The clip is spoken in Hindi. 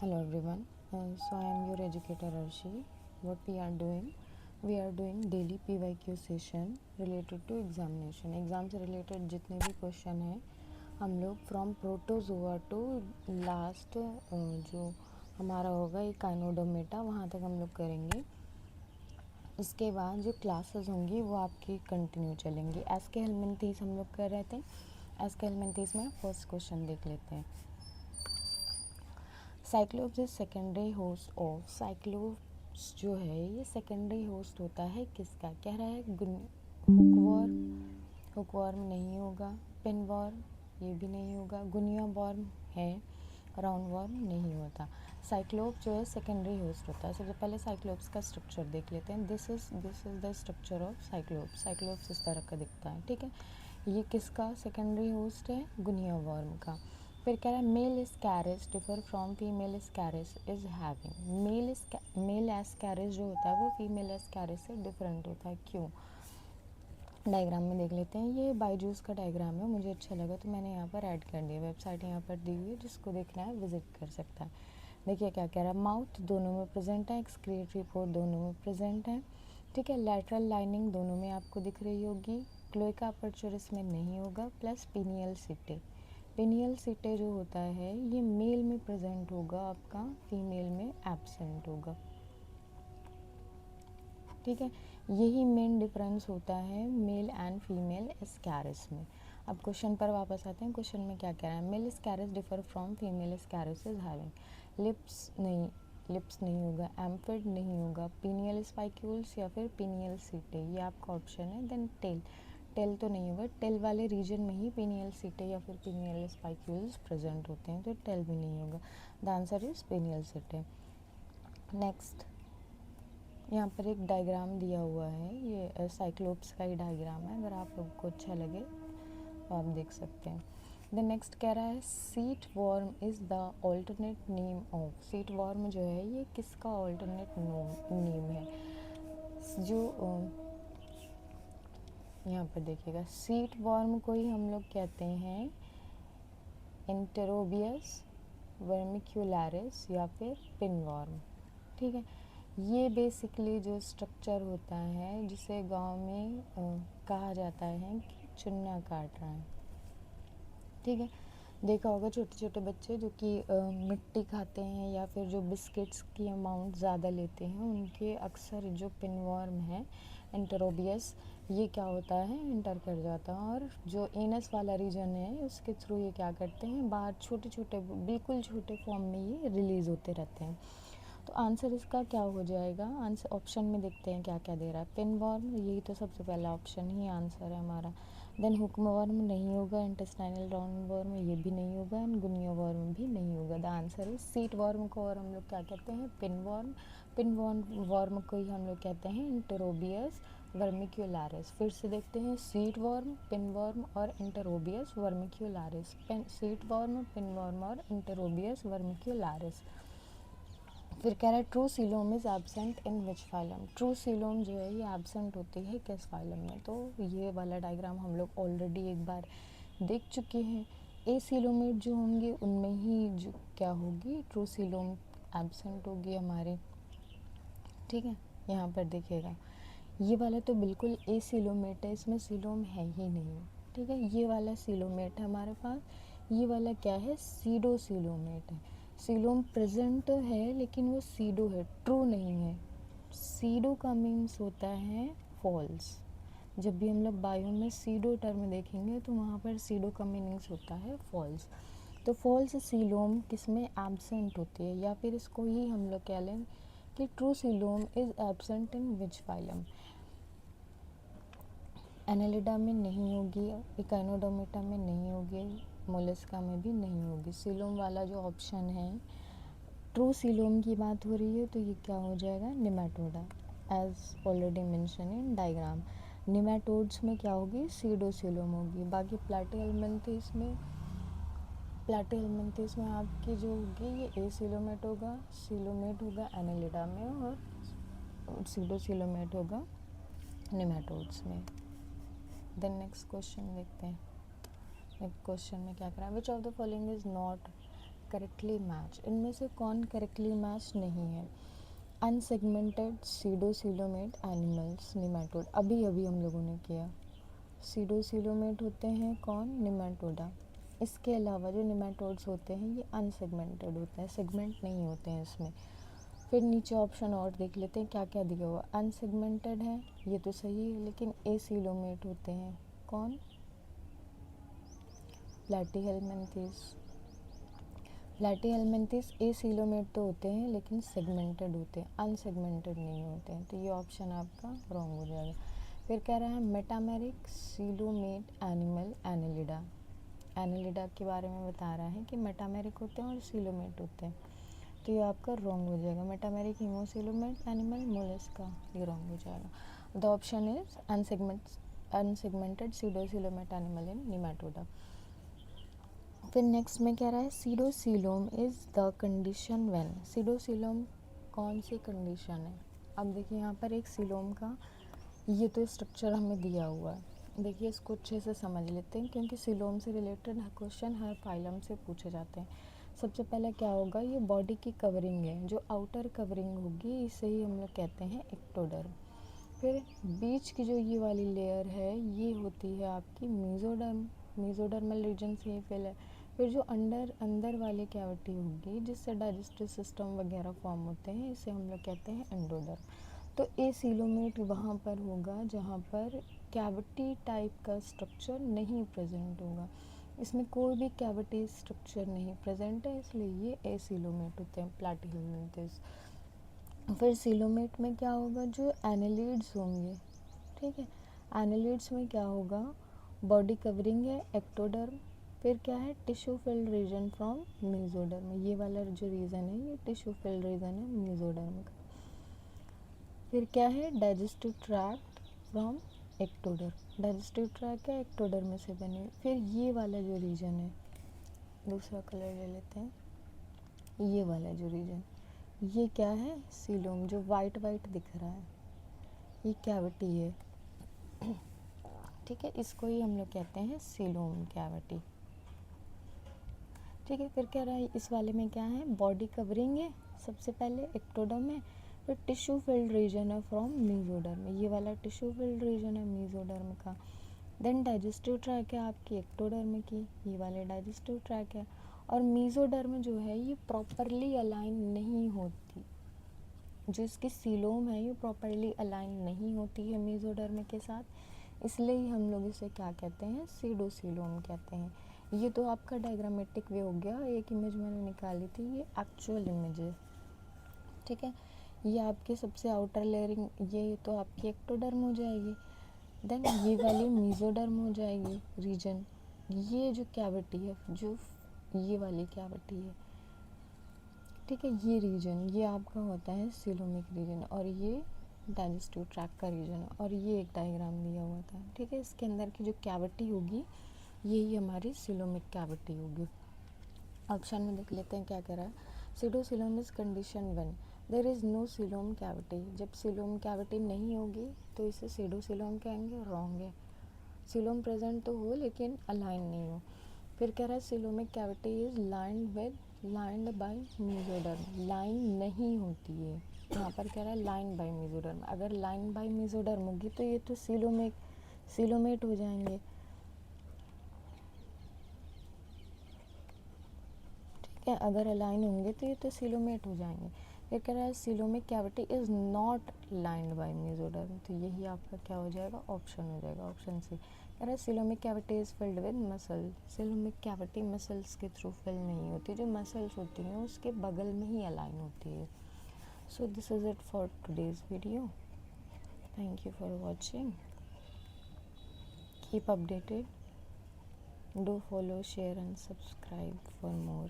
Hello everyone. So I am your educator Arshi. What we are doing daily PYQ session related to examination. Exam से रिलेटेड जितने भी क्वेश्चन हैं हम लोग फ्रॉम प्रोटोजोआ टू लास्ट जो हमारा होगा एक काइनोडोमेटा वहाँ तक हम लोग करेंगे. इसके बाद जो क्लासेस होंगी वो आपकी कंटिन्यू चलेंगी. एस्के हेलमिंथीस हम लोग कर रहे थे. एस्के हेलमिंथीस में फर्स्ट क्वेश्चन देख लेते हैं. Cyclops is secondary host of. Cyclops जो है ये सेकेंडरी होस्ट होता है किसका. कह रहा है हुकवर्म. हुकवर्म नहीं होगा. पिनवर्म ये भी नहीं होगा. गुनिया वर्म है. राउंड वर्म नहीं होता. साइक्लोप जो है सेकेंडरी होस्ट होता है. सबसे पहले साइक्लोप्स का स्ट्रक्चर देख लेते हैं. This is the structure of cyclops. Cyclops इस तरह का दिखता है. ठीक है. ये किसका सेकेंडरी होस्ट है. गुनिया वर्म का. फिर कह रहा है male ascaris differ from female ascaris is having. Male ascaris जो होता है वो फीमेल एस्कैरिस से डिफरेंट होता है. क्यों. डायग्राम में देख लेते हैं. ये बायजूस का डायग्राम है. मुझे अच्छा लगा तो मैंने यहाँ पर ऐड कर दिया. वेबसाइट यहाँ पर दी हुई है. जिसको देखना है विजिट कर सकता है. देखिए क्या कह रहा है. माउथ दोनों में प्रेजेंट है. एक्सक्रीटरी पोर्ट दोनों में प्रेजेंट है. ठीक है. लैटरल लाइनिंग दोनों में आपको दिख रही होगी. क्लोएका अपर्चर इसमें नहीं होगा. Plus pineal setae. Pineal setae जो होता है ये मेल में प्रेजेंट होगा आपका. फीमेल में एब्सेंट होगा. ठीक है. यही मेन डिफरेंस होता है मेल एंड फीमेल एस्कैरिस में. अब क्वेश्चन पर वापस आते हैं. क्वेश्चन में क्या कह रहा है. Male ascaris differ from female ascaris is having. Lips नहीं होगा. एम्फिड नहीं होगा. पिनियल स्पाइक्यूल्स या फिर पिनियल सीटे ये आपका ऑप्शन है. देन टेल तो नहीं होगा. टेल वाले रीजन में ही पिनियल सीटे या फिर पिनियल स्पाइक्यूल्स प्रेजेंट होते हैं. तो टेल भी नहीं होगा. द आंसर इज पिनियल सीटे. नेक्स्ट यहाँ पर एक डायग्राम दिया हुआ है. ये साइक्लोप्स का ही डायग्राम है. अगर आप लोग को अच्छा लगे तो आप देख सकते हैं. द नेक्स्ट कह रहा है seat worm is the alternate name of. Seat worm जो है ये किसका ऑल्टरनेट नेम है. जो यहाँ पर देखिएगा. सीट वॉर्म को ही हम लोग कहते हैं एंटेरोबियस वर्मिक्यूलरिस या फिर पिनवॉर्म. ठीक है. ये बेसिकली जो स्ट्रक्चर होता है जिसे गांव में कहा जाता है कि चुन्ना काट रहा है. ठीक है. देखा होगा छोटे छोटे बच्चे जो कि मिट्टी खाते हैं या फिर जो बिस्किट्स की अमाउंट ज़्यादा लेते हैं उनके अक्सर जो पिनवॉर्म है एंटेरोबियस ये क्या होता है एंटर कर जाता है. और जो एनस वाला रीजन है उसके थ्रू ये क्या करते हैं बाहर छोटे छोटे बिल्कुल छोटे फॉर्म में ये रिलीज़ होते रहते हैं. तो आंसर इसका क्या हो जाएगा. आंसर ऑप्शन में देखते हैं क्या क्या दे रहा है. पिनवॉर्म यही तो सबसे पहला ऑप्शन ही आंसर है हमारा. देन हुकवर्म नहीं होगा. इंटेस्टाइनल राउंड वर्म ये भी नहीं होगा. एंड गुनिया वर्म भी नहीं होगा. The answer is seat worm को और हम लोग क्या कहते हैं पिनवॉर्म. पिनवॉर्म को ही हम लोग कहते हैं इंटेरोबियस वर्मिक्यूलरिस. फिर से देखते हैं. सीट वर्म, पिनवॉर्म और इंटेरोबियस वर्मिक्यूलरिस. सीट वर्म, पिनवॉर्म और इंटेरोबियस वर्मिक्यूलरिस. फिर कह रहा है true coelom is absent in which phylum. True coelom जो है ये एब्सेंट होती है किस फाइलम में. तो ये वाला डायग्राम हम लोग ऑलरेडी एक बार देख चुके हैं. ए सीलोमेट जो होंगे उनमें ही जो क्या होगी ट्रू सीलोम एब्सेंट होगी हमारे. ठीक है. यहाँ पर देखिएगा ये वाला तो बिल्कुल ए सीलोमेट है. इसमें सीलोम है ही नहीं. ठीक है. ये वाला सीलोमेट है हमारे पास. ये वाला क्या है सीडो सीलोमेट है. सीलोम प्रेजेंट तो है लेकिन वो सीडो है ट्रू नहीं है. सीडो का मीन्स होता है फॉल्स. जब भी हम लोग बायो में सीडो टर्म देखेंगे तो वहाँ पर सीडो का मीनिंग्स होता है फॉल्स. तो फॉल्स सीलोम किसमें एब्सेंट होती है या फिर इसको ही हम लोग कह लें कि true coelom is absent in which phylum. Annelida में नहीं होगी. इकाइनोडोमेटा में नहीं होगी. मोलस्का में भी नहीं होगी. सीलोम वाला जो ऑप्शन है ट्रू सीलोम की बात हो रही है तो ये क्या हो जाएगा nematoda. As already mention in diagram. Nematodes में क्या होगी सीडोसीलोम होगी. बाकी प्लाटीहेलमिन्थेस में आपकी जो होगी ये ए सीलोमेट होगा एनालिडा में और सीडोसीलोमेट होगा निमेटोड्स में. देन नेक्स्ट क्वेश्चन देखते हैं. नेक्स्ट क्वेश्चन में क्या करा. Which of the following is not correctly match, इनमें से कौन करेक्टली मैच नहीं है? अनसेगमेंटेड सीडोसिलोमेट एनिमल्स निमेटोड, अभी अभी हम लोगों ने किया। सीडोसिलोमेट होते हैं कौन? निमेटोडा। इसके अलावा जो निमेटोड्स होते हैं ये अनसेगमेंटेड होते हैं, सेगमेंट नहीं होते हैं इसमें। फिर नीचे ऑप्शन और देख लेते हैं क्या क्या दिया हुआ। अनसेगमेंटेड है, ये तो सही है, लेकिन एसिलोमेट होते हैं कौन? प्लैटीहेलमिन्थेस। प्लैटीहेलमिन्थेस एसिलोमेट तो होते हैं लेकिन सेगमेंटेड होते हैं, अनसेगमेंटेड नहीं होते हैं, तो ये ऑप्शन आपका रॉन्ग हो जाएगा। फिर कह रहा है metameric coelomate animal Annelida. Annelida के बारे में बता रहा है कि मेटामेरिक होते हैं और सीलोमेट होते हैं, तो ये आपका रॉन्ग हो जाएगा। मेटामेरिक हीमोसिलोमेट एनिमल मोलस्का, ये रॉन्ग हो जाएगा। The option is unsegmented सीडोसिलोमेट animal in Nematoda. फिर नेक्स्ट में कह रहा है pseudocoelom is the condition when. Pseudocoelom कौन सी कंडीशन है? अब देखिए यहाँ पर एक सिलोम का ये तो स्ट्रक्चर हमें दिया हुआ है, देखिए इसको अच्छे से समझ लेते हैं क्योंकि सिलोम से रिलेटेड क्वेश्चन हर फाइलम से पूछे जाते हैं। सबसे पहले क्या होगा, ये बॉडी की कवरिंग है, जो आउटर कवरिंग होगी इसे ही हम लोग कहते हैं एक्टोडर्म। फिर बीच की जो ये वाली लेयर है ये होती है आपकी मेसोडर्म, मेसोडर्मल रीजन से ही फिल है। फिर जो अंदर वाली कैविटी होगी जिससे डाइजेस्टिव सिस्टम वगैरह फॉर्म होते हैं इसे हम लोग कहते हैं एंडोडर्म। तो एसिलोमेट वहाँ पर होगा जहाँ पर कैविटी टाइप का स्ट्रक्चर नहीं प्रेजेंट होगा, इसमें कोई भी कैविटी स्ट्रक्चर नहीं प्रेजेंट है, इसलिए ये एसिलोमेट होते हैं, प्लैटीहेलमिन्थेस। फिर सिलोमेट में क्या होगा, जो एनेलिड्स होंगे, ठीक है, एनेलिड्स में क्या होगा, बॉडी कवरिंग है एक्टोडर्म। फिर क्या है, tissue filled region from mesoderm, ये वाला जो रीजन है ये टिश्यू फिल्ड रीजन है मेसोडर्म का। फिर क्या है, digestive tract from ectoderm, digestive tract है एक्टोडर्म से बने। फिर ये वाला जो रीजन है, दूसरा कलर ले लेते हैं, ये वाला जो रीजन, ये क्या है, सीलोम, जो वाइट वाइट दिख रहा है ये कैविटी है, ठीक है, इसको ही हम लोग कहते हैं सीलोम कैविटी, ठीक है। फिर कह रहा है इस वाले में क्या है, बॉडी कवरिंग है सबसे पहले एक्टोडर्म है, फिर टिश्यू फिल्ड रीजन है फ्रॉम मेसोडर्म, ये वाला टिश्यू फिल्ड रीजन है मेसोडर्म का। देन डाइजेस्टिव ट्रैक है आपकी एक्टोडर्म की, ये वाले डाइजेस्टिव ट्रैक है। और मेसोडर्म जो है ये प्रॉपरली अलाइन नहीं होती, जो इसकी सीलोम है ये प्रॉपरली अलाइन नहीं होती है मेसोडर्म के साथ, इसलिए ही हम लोग इसे क्या कहते हैं, सीडोसिलोम कहते हैं। ये तो आपका डायग्रामेटिक वे हो गया, एक इमेज मैंने निकाली थी, ये एक्चुअल इमेज है, ठीक है। ये आपके सबसे आउटर लेयरिंग, ये तो आपकी एक्टोडर्म हो जाएगी। देन ये वाली मेसोडर्म हो जाएगी रीजन, ये जो कैविटी है, जो ये वाली कैविटी है, ठीक है, ये रीजन ये आपका होता है सिलोमिक रीजन, और ये डाइजेस्टिव ट्रैक्ट का रीजन, और ये एक डायग्राम दिया हुआ था, ठीक है। इसके अंदर की जो कैविटी होगी यही हमारी सिलोमिक कैविटी होगी। ऑप्शन में देख लेते हैं क्या कह रहा है, pseudocoelom is condition when there is no coelom cavity, जब सिलोम कैविटी नहीं होगी तो इसे सीडोसिलोम कहेंगे, रॉन्ग है। सिलोम प्रेजेंट तो हो लेकिन अलाइन नहीं हो। फिर कह रहा है coelomic cavity is lined by mesoderm, line नहीं होती है, यहाँ पर कह रहा है लाइन बाय मेसोडर्म, अगर लाइन बाय मेसोडर्म होगी तो ये तो सिलोमेट हो जाएंगे, ठीक है, अगर अलाइन होंगे तो ये तो सिलोमेट हो जाएंगे। फिर कह रहा है coelomic cavity is not lined by mesoderm, तो यही आपका क्या हो जाएगा, ऑप्शन हो जाएगा, ऑप्शन सी। कह रहा है coelomic cavity is filled with muscle, coelomic cavity muscles के थ्रू फिल नहीं होती, जो मसल्स होती हैं उसके बगल में ही अलाइन होती है। So this is it for today's video, thank you for watching, keep updated, do follow, share and subscribe for more.